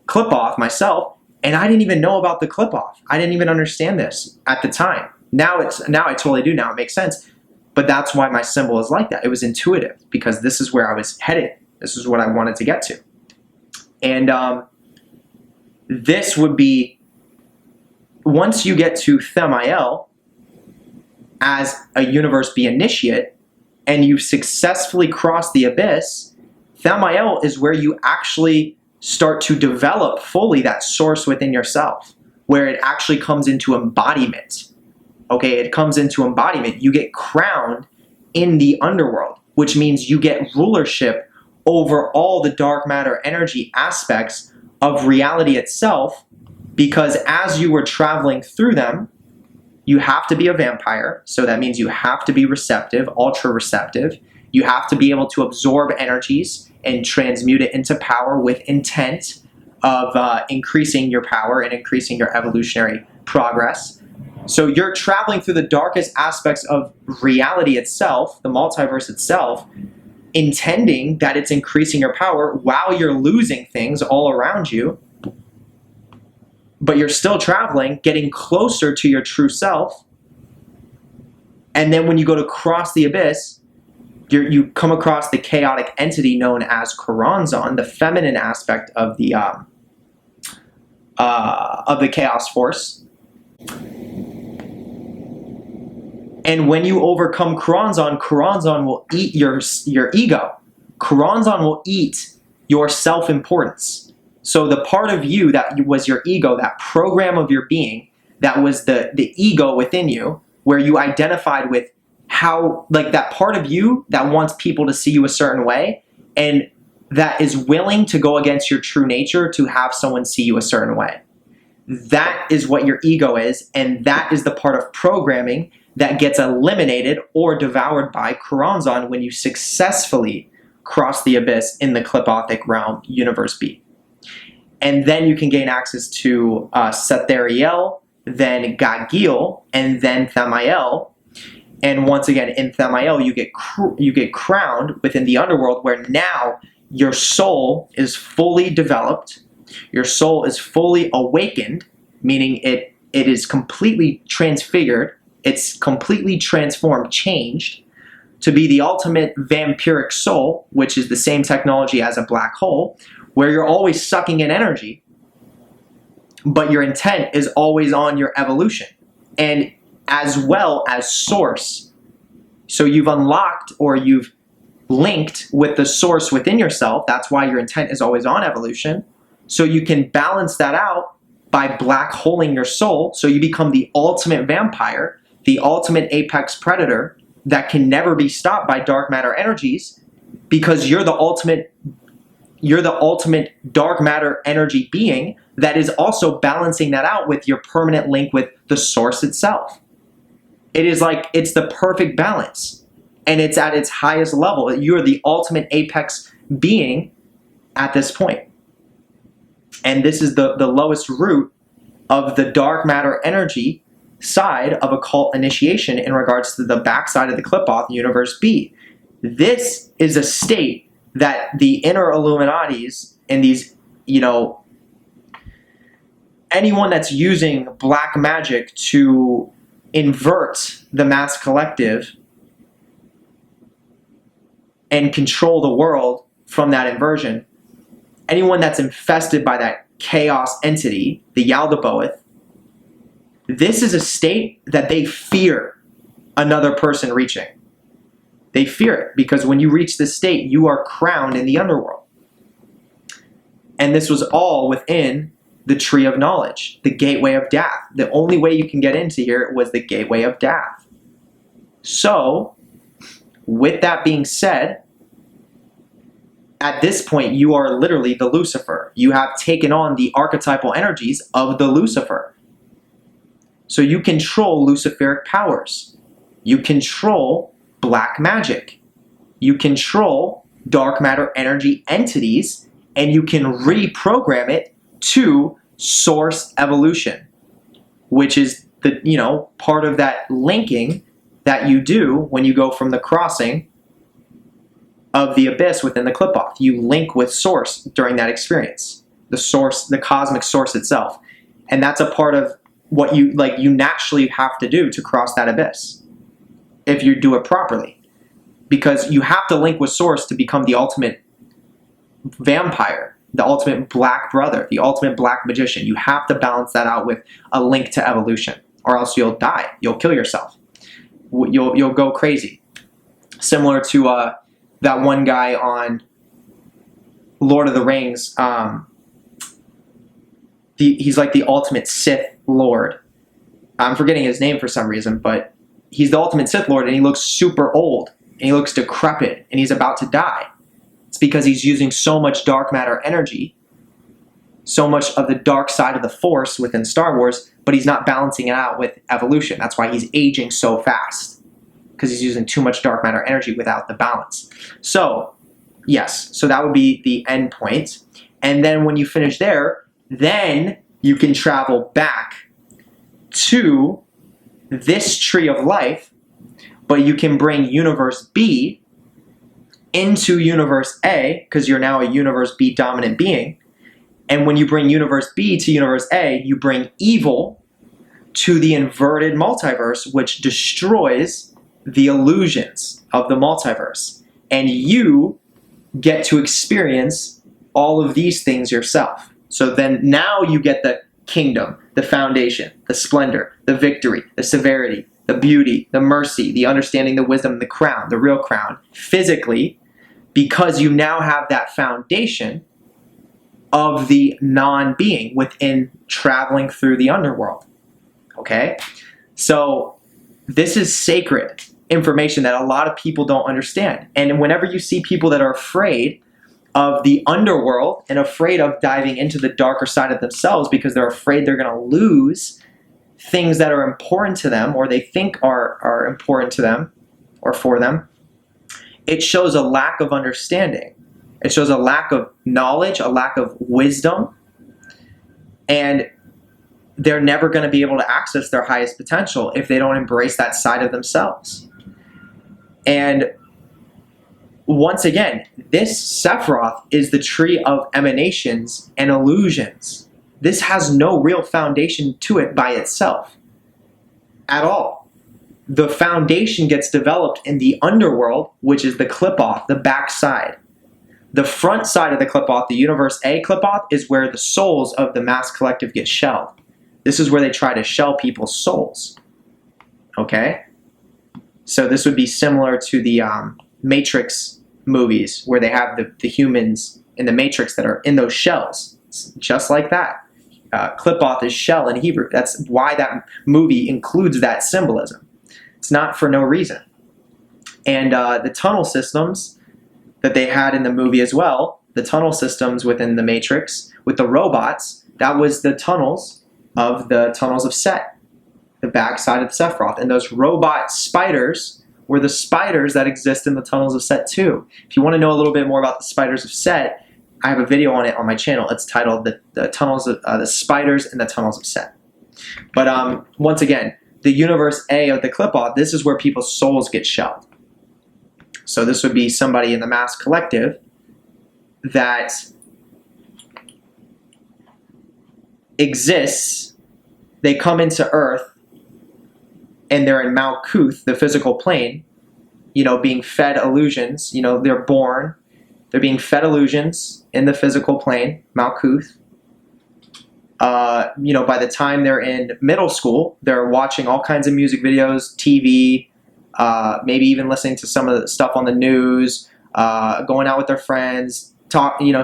Qlippothic myself, and I didn't even know about the Qlippothic. I didn't even understand this at the time. Now I totally do. Now it makes sense. But that's why my symbol is like that. It was intuitive because this is where I was headed. This is what I wanted to get to. And this would be, once you get to Thamiel as a Universe B initiate, and you successfully cross the abyss, Thamiel is where you actually start to develop fully that source within yourself, where it actually comes into embodiment. Okay, it comes into embodiment. You get crowned in the underworld, which means you get rulership over all the dark matter energy aspects of reality itself, because as you were traveling through them, you have to be a vampire, so that means you have to be receptive, ultra receptive. You have to be able to absorb energies and transmute it into power with intent of increasing your power and increasing your evolutionary progress. So you're traveling through the darkest aspects of reality itself, the multiverse itself, intending that it's increasing your power while you're losing things all around you. But you're still traveling, getting closer to your true self. And then when you go to cross the abyss, you come across the chaotic entity known as Choronzon, the feminine aspect of the chaos force. And when you overcome Choronzon, Choronzon will eat your ego. Choronzon will eat your self-importance. So the part of you that was your ego, that program of your being, that was the ego within you, where you identified with how, like that part of you that wants people to see you a certain way, and that is willing to go against your true nature to have someone see you a certain way. That is what your ego is, and that is the part of programming that gets eliminated or devoured by Choronzon when you successfully cross the abyss in the Qlippothic realm, Universe B. And then you can gain access to Setheriel, then Gagil, and then Thamiel. And once again, in Thamiel, you get crowned within the underworld, where now your soul is fully developed, your soul is fully awakened, meaning it is completely transfigured, it's completely transformed, changed, to be the ultimate vampiric soul, which is the same technology as a black hole, where you're always sucking in energy, but your intent is always on your evolution, and as well as source. So you've unlocked, or you've linked with the source within yourself. That's why your intent is always on evolution. So you can balance that out by black holing your soul, so you become the ultimate vampire, the ultimate apex predator that can never be stopped by dark matter energies, because you're the ultimate dark matter energy being that is also balancing that out with your permanent link with the source itself. It is like, it's the perfect balance, and it's at its highest level. You're the ultimate apex being at this point. And this is the lowest root of the dark matter energy side of occult initiation in regards to the backside of the Qlippothic, Universe B. This is a state that the inner Illuminatis and these, anyone that's using black magic to invert the mass collective and control the world from that inversion, anyone that's infested by that chaos entity, the Yaldabaoth, this is a state that they fear another person reaching. They fear it, because when you reach this state, you are crowned in the underworld. And this was all within the tree of knowledge, the gateway of death. The only way you can get into here was the gateway of death. So, with that being said, at this point, you are literally the Lucifer. You have taken on the archetypal energies of the Lucifer. So you control Luciferic powers. You control black magic. You control dark matter energy entities, and you can reprogram it to source evolution, which is the, you know, part of that linking that you do when you go from the crossing of the abyss within the Qlippothic. You link with source during that experience, the source, the cosmic source itself. And that's a part of what you, like, you naturally have to do to cross that abyss if you do it properly, because you have to link with source to become the ultimate vampire, the ultimate black brother, the ultimate black magician. You have to balance that out with a link to evolution, or else you'll die. You'll kill yourself. You'll go crazy. Similar to that one guy on Lord of the Rings. He's like the ultimate Sith Lord. I'm forgetting his name for some reason, but he's the ultimate Sith Lord, and he looks super old, and he looks decrepit, and he's about to die. It's because he's using so much dark matter energy, so much of the dark side of the Force within Star Wars, but he's not balancing it out with evolution. That's why he's aging so fast, because he's using too much dark matter energy without the balance. So, yes, so that would be the end point. And then when you finish there, then you can travel back to this tree of life, but you can bring Universe B into Universe A, because you're now a Universe B dominant being. And when you bring Universe B to Universe A, you bring evil to the inverted multiverse, which destroys the illusions of the multiverse. And you get to experience all of these things yourself. So then now you get the kingdom, the foundation, the splendor, the victory, the severity, the beauty, the mercy, the understanding, the wisdom, the crown, the real crown, physically, because you now have that foundation of the non-being within traveling through the underworld. Okay? So this is sacred information that a lot of people don't understand. And whenever you see people that are afraid of the underworld and afraid of diving into the darker side of themselves because they're afraid they're going to lose things that are important to them, or they think are important to them or for them, it shows a lack of understanding. It shows a lack of knowledge, a lack of wisdom, and they're never going to be able to access their highest potential if they don't embrace that side of themselves. And once again, this Sephiroth is the tree of emanations and illusions. This has no real foundation to it by itself at all. The foundation gets developed in the underworld, which is the Qlippoth, the back side. The front side of the Qlippoth, the Universe A Qlippoth, is where the souls of the mass collective get shelled. This is where they try to shell people's souls. Okay? So this would be similar to the Matrix movies, where they have the humans in the Matrix that are in those shells. It's just like that. Qlippoth is shell in Hebrew. That's why that movie includes that symbolism. It's not for no reason. And the tunnel systems that they had in the movie as well, the tunnel systems within the Matrix with the robots, that was the tunnels of Set, the backside of Sephiroth. And those robot spiders were the spiders that exist in the tunnels of Set too. If you want to know a little bit more about the spiders of Set, I have a video on it on my channel. It's titled the Spiders in the Tunnels of Set. But once again, the Universe A of the Qlippoth, this is where people's souls get shelled. So this would be somebody in the mass collective that exists. They come into Earth, and they're in Malkuth, the physical plane, you know, being fed illusions. You know, they're born, they're being fed illusions in the physical plane, Malkuth. You know, by the time they're in middle school, they're watching all kinds of music videos, TV, maybe even listening to some of the stuff on the news, going out with their friends,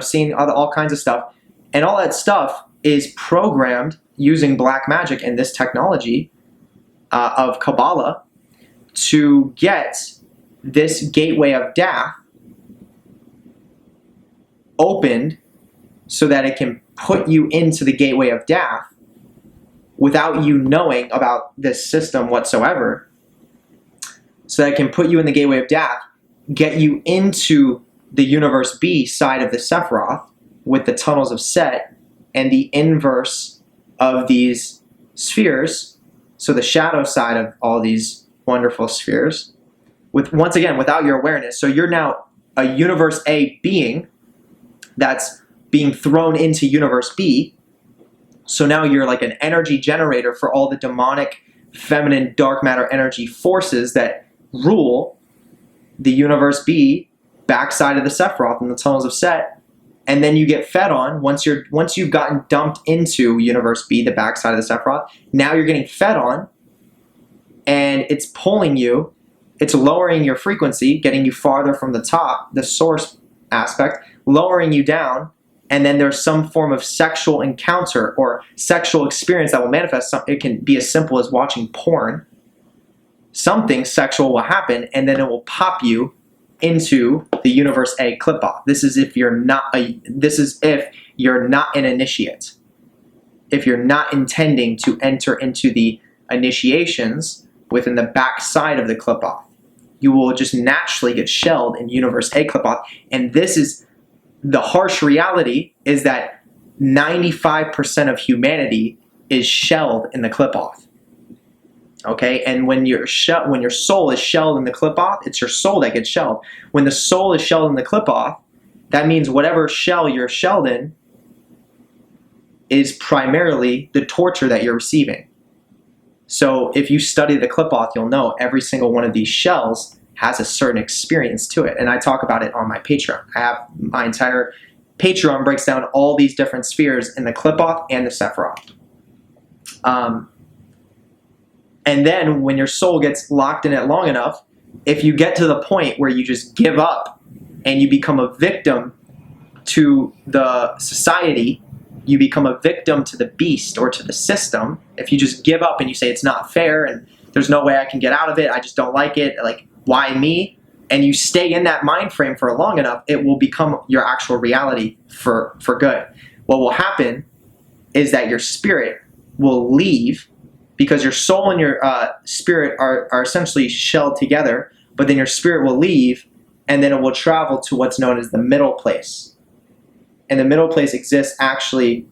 seeing all kinds of stuff. And all that stuff is programmed using black magic and this technology of Kabbalah to get this gateway of death opened so that it can put you into the gateway of death without you knowing about this system whatsoever, so that it can put you in the gateway of death, get you into the universe B side of the Sephiroth with the tunnels of Set and the inverse of these spheres, so the shadow side of all these wonderful spheres, with, once again, without your awareness. So you're now a universe A being that's being thrown into universe B. So now you're like an energy generator for all the demonic, feminine, dark matter energy forces that rule the universe B backside of the Sephiroth and the tunnels of Set. And then you get fed on once you've gotten dumped into universe B, the backside of the Sephiroth. Now you're getting fed on, and it's pulling you. It's lowering your frequency, getting you farther from the top, the source aspect, lowering you down. And then there's some form of sexual encounter or sexual experience that will manifest. It can be as simple as watching porn. Something sexual will happen, and then it will pop you into the universe A Qlippothic. This is if you're not an initiate. If you're not intending to enter into the initiations within the back side of the Qlippothic, you will just naturally get shelled in universe A Qlippothic. And this is the harsh reality, is that 95% of humanity is shelled in the Qlippothic. Okay, and when your soul is shelled in the Qlippothic, it's your soul that gets shelled. When the soul is shelled in the Qlippothic, that means whatever shell you're shelled in is primarily the torture that you're receiving. So if you study the Qlippothic, you'll know every single one of these shells has a certain experience to it. And I talk about it on my Patreon. I have my entire Patreon breaks down all these different spheres in the Qlippothic and the Sephiroth. And then when your soul gets locked in it long enough, if you get to the point where you just give up and you become a victim to the society, you become a victim to the beast or to the system, if you just give up and you say it's not fair and there's no way I can get out of it, I just don't like it, like, why me? And you stay in that mind frame for long enough, it will become your actual reality for good. What will happen is that your spirit will leave, because your soul and your spirit are essentially shelled together, but then your spirit will leave, and then it will travel to what's known as the middle place. And the middle place exists actually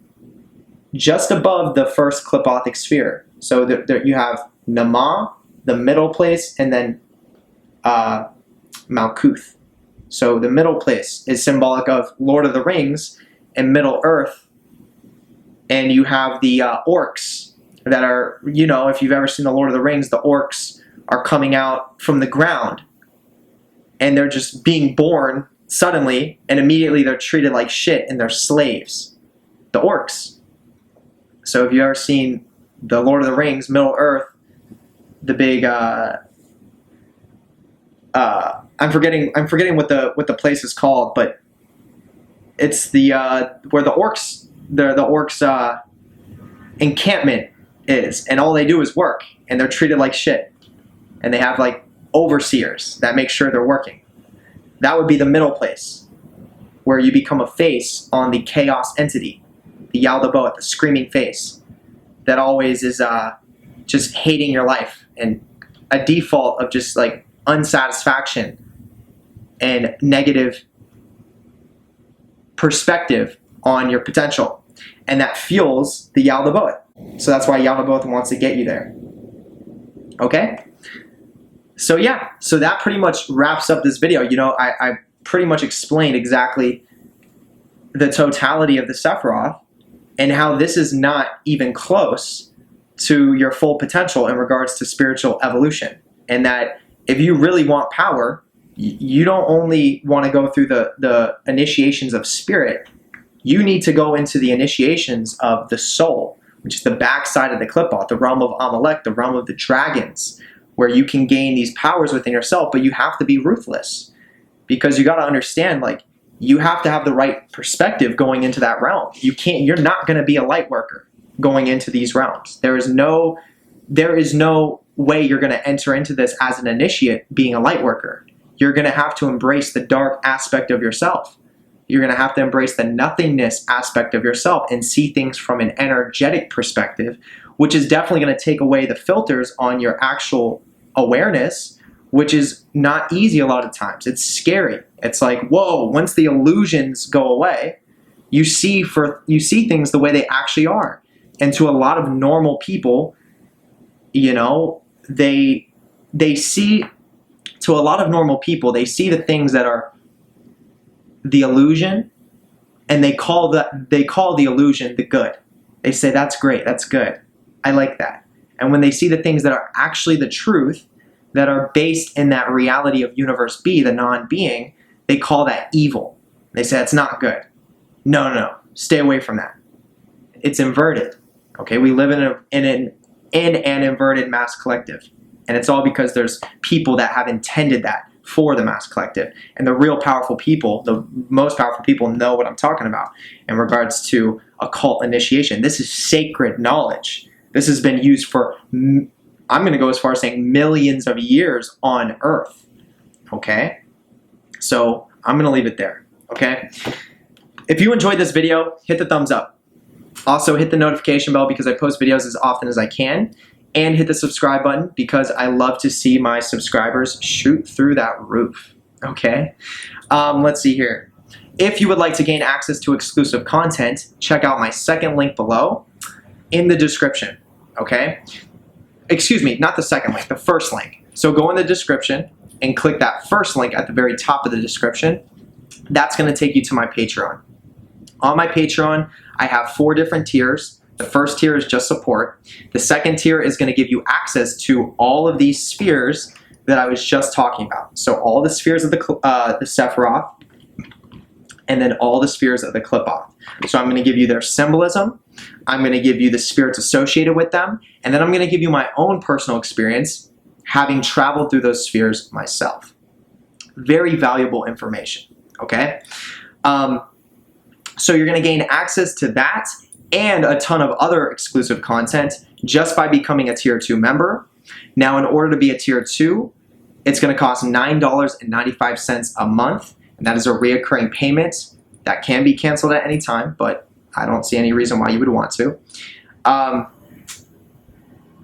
just above the first Qlippothic sphere. So you have Nimmo, the middle place, and then Malkuth. So the middle place is symbolic of Lord of the Rings and Middle Earth. And you have the orcs that are, you know, if you've ever seen the Lord of the Rings, the orcs are coming out from the ground. And they're just being born suddenly, and immediately they're treated like shit and they're slaves. The orcs. So if you've ever seen the Lord of the Rings, Middle Earth, the big I'm forgetting what the place is called, but it's the where the orcs encampment is, and all they do is work, and they're treated like shit, and they have like overseers that make sure they're working. That would be the middle place, where you become a face on the chaos entity, the Yaldabaoth, the screaming face that always is just hating your life, and a default of just like unsatisfaction and negative perspective on your potential, and that fuels the Yaldabaoth. So that's why Yaldabaoth wants to get you there. Okay? So yeah, so that pretty much wraps up this video. You know, I pretty much explained exactly the totality of the Sephiroth and how this is not even close to your full potential in regards to spiritual evolution. And that if you really want power, you don't only want to go through the initiations of spirit, you need to go into the initiations of the soul, which is the backside of the Qlippothic, the realm of Amalek, the realm of the dragons, where you can gain these powers within yourself, but you have to be ruthless. Because you got to understand, like, you have to have the right perspective going into that realm. You're not going to be a light worker going into these realms. There is no way you're going to enter into this as an initiate being a light worker. you're going to have to embrace the dark aspect of yourself. You're going to have to embrace the nothingness aspect of yourself and see things from an energetic perspective, which is definitely going to take away the filters on your actual awareness, which is not easy a lot of times. It's scary. It's like, whoa, once the illusions go away, you see things the way they actually are. And to a lot of normal people, you know, they see, to a lot of normal people, they see the things that are the illusion, and they call the illusion the good. They say, that's great, that's good, I like that. And when they see the things that are actually the truth, that are based in that reality of universe B, the non-being, they call that evil. They say, it's not good. No, no, no, stay away from that. It's inverted. Okay, we live in an inverted mass collective. And it's all because there's people that have intended that for the mass collective. And the real powerful people, the most powerful people, know what I'm talking about in regards to occult initiation. This is sacred knowledge. This has been used for, I'm going to go as far as saying, millions of years on Earth. Okay? So I'm going to leave it there. Okay? If you enjoyed this video, hit the thumbs up. Also, hit the notification bell because I post videos as often as I can. And hit the subscribe button because I love to see my subscribers shoot through that roof. Okay? Let's see here. If you would like to gain access to exclusive content, check out my second link below in the description. Okay? Excuse me, not the second link, the first link. So go in the description and click that first link at the very top of the description. That's going to take you to my Patreon. On my Patreon, I have 4 different tiers. The first tier is just support. The second tier is going to give you access to all of these spheres that I was just talking about. So all the spheres of the Sephiroth, and then all the spheres of the Qlippothic. So I'm going to give you their symbolism. I'm going to give you the spirits associated with them. And then I'm going to give you my own personal experience having traveled through those spheres myself. Very valuable information. Okay? So you're going to gain access to that and a ton of other exclusive content just by becoming a Tier 2 member. Now, in order to be a Tier 2, it's going to cost $9.95 a month, and that is a reoccurring payment that can be canceled at any time, but I don't see any reason why you would want to. And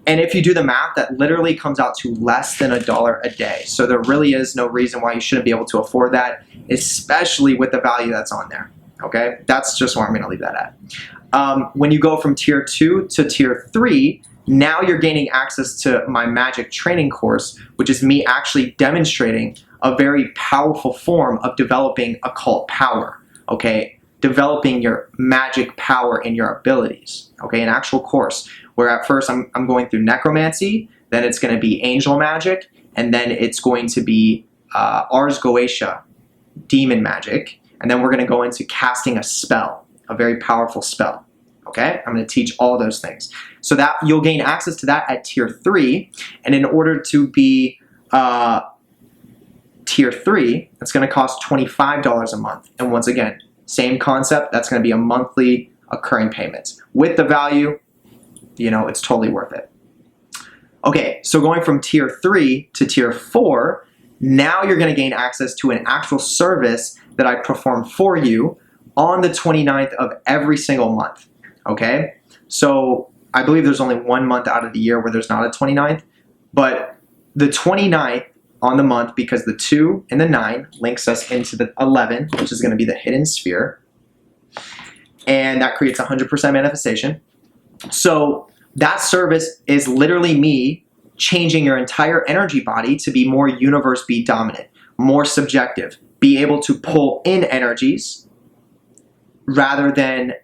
if you do the math, that literally comes out to less than $1 a day. So there really is no reason why you shouldn't be able to afford that, especially with the value that's on there. Okay, that's just where I'm going to leave that at. When you go from Tier 2 to Tier 3, now you're gaining access to my magic training course, which is me actually demonstrating a very powerful form of developing occult power. Okay, developing your magic power and your abilities. Okay, an actual course where at first I'm going through necromancy, then it's going to be angel magic, and then it's going to be Ars Goetia, demon magic. And then we're going to go into casting a spell, a very powerful spell. Okay? I'm going to teach all those things. So that you'll gain access to that at Tier 3. And in order to be Tier 3, it's going to cost $25 a month. And once again, same concept. That's going to be a monthly occurring payment. With the value, you know, it's totally worth it. Okay, so going from Tier 3 to Tier 4, now you're going to gain access to an actual service that I perform for you on the 29th of every single month. Okay? So I believe there's only 1 month out of the year where there's not a 29th, but the 29th on the month, because the 2 and the 9 links us into the 11, which is going to be the hidden sphere, and that creates 100% manifestation. So that service is literally me changing your entire energy body to be more universe B dominant, more subjective, be able to pull in energies rather than,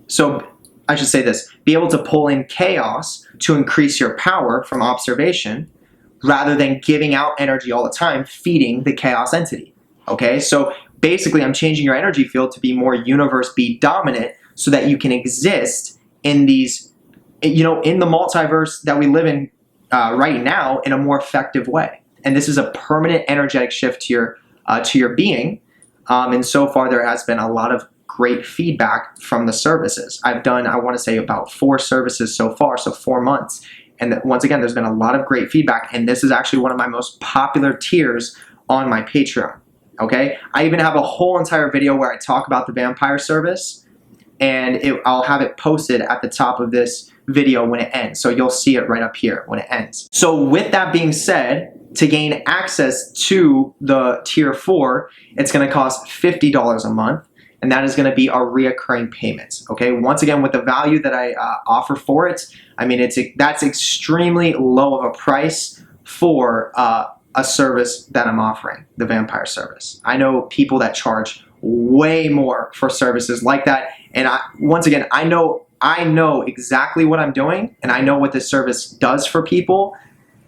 so I should say this, be able to pull in chaos to increase your power from observation rather than giving out energy all the time, feeding the chaos entity. Okay, so basically I'm changing your energy field to be more universe B dominant so that you can exist in these, you know, in the multiverse that we live in right now in a more effective way. And this is a permanent energetic shift to your being. And so far there has been a lot of great feedback from the services. I've done, I want to say, about 4 services so far, so 4 months. And once again, there's been a lot of great feedback. And this is actually one of my most popular tiers on my Patreon. Okay, I even have a whole entire video where I talk about the vampire service, and I'll have it posted at the top of this video when it ends. So you'll see it right up here when it ends. So with that being said, to gain access to the tier 4, it's going to cost $50 a month, and that is going to be our reoccurring payments. Okay, once again, with the value that I offer for it, I mean, that's extremely low of a price for a service that I'm offering, the vampire service. I know people that charge way more for services like that, and once again, I know exactly what I'm doing, and I know what this service does for people.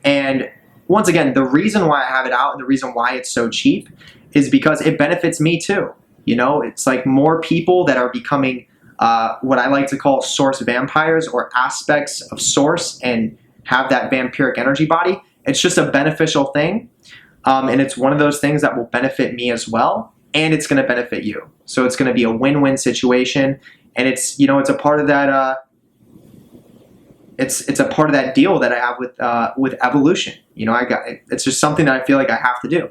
And once again, the reason why I have it out and the reason why it's so cheap is because it benefits me too. You know, it's like more people that are becoming what I like to call source vampires, or aspects of source, and have that vampiric energy body. It's just a beneficial thing, and it's one of those things that will benefit me as well, and it's going to benefit you. So it's going to be a win-win situation, and it's, you know, it's a part of that. It's a part of that deal that I have with evolution. You know, it's just something that I feel like I have to do.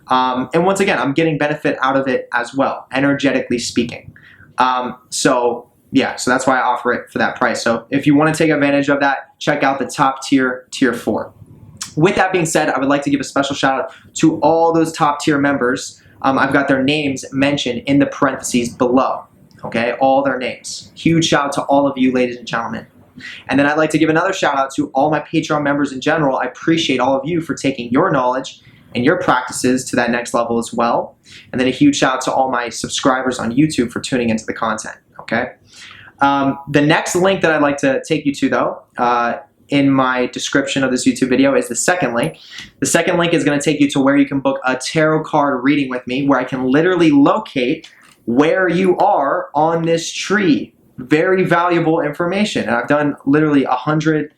And once again, I'm getting benefit out of it as well, energetically speaking. So yeah, so that's why I offer it for that price. So if you want to take advantage of that, check out the top tier, tier 4. With that being said, I would like to give a special shout out to all those top tier members. I've got their names mentioned in the parentheses below. Okay, all their names. Huge shout out to all of you, ladies and gentlemen. And then I'd like to give another shout out to all my Patreon members in general. I appreciate all of you for taking your knowledge and your practices to that next level as well. And then a huge shout out to all my subscribers on YouTube for tuning into the content. Okay. The next link that I'd like to take you to, though, in my description of this YouTube video, is the second link. The second link is going to take you to where you can book a tarot card reading with me, where I can literally locate where you are on this tree. Very valuable information. And I've done literally 100+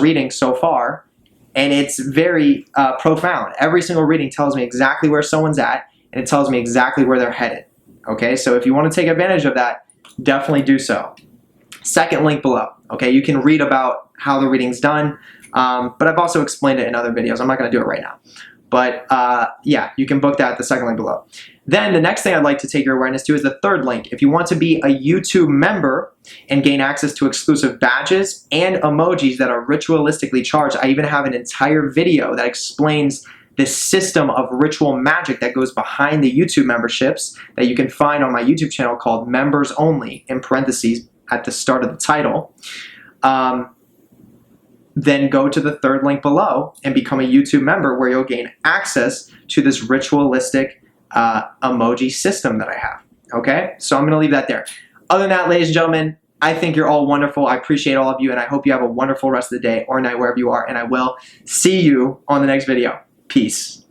readings so far, and it's very profound. Every single reading tells me exactly where someone's at, and it tells me exactly where they're headed. Okay, so if you want to take advantage of that, definitely do so. Second link below. Okay, you can read about how the reading's done, but I've also explained it in other videos. I'm not going to do it right now. But yeah, you can book that at the second link below. Then the next thing I'd like to take your awareness to is the third link. If you want to be a YouTube member and gain access to exclusive badges and emojis that are ritualistically charged, I even have an entire video that explains the system of ritual magic that goes behind the YouTube memberships that you can find on my YouTube channel called Members Only, in parentheses at the start of the title. Then go to the third link below and become a YouTube member, where you'll gain access to this ritualistic emoji system that I have. Okay, so I'm going to leave that there. Other than that, ladies and gentlemen, I think you're all wonderful. I appreciate all of you, and I hope you have a wonderful rest of the day or night wherever you are, and I will see you on the next video. Peace.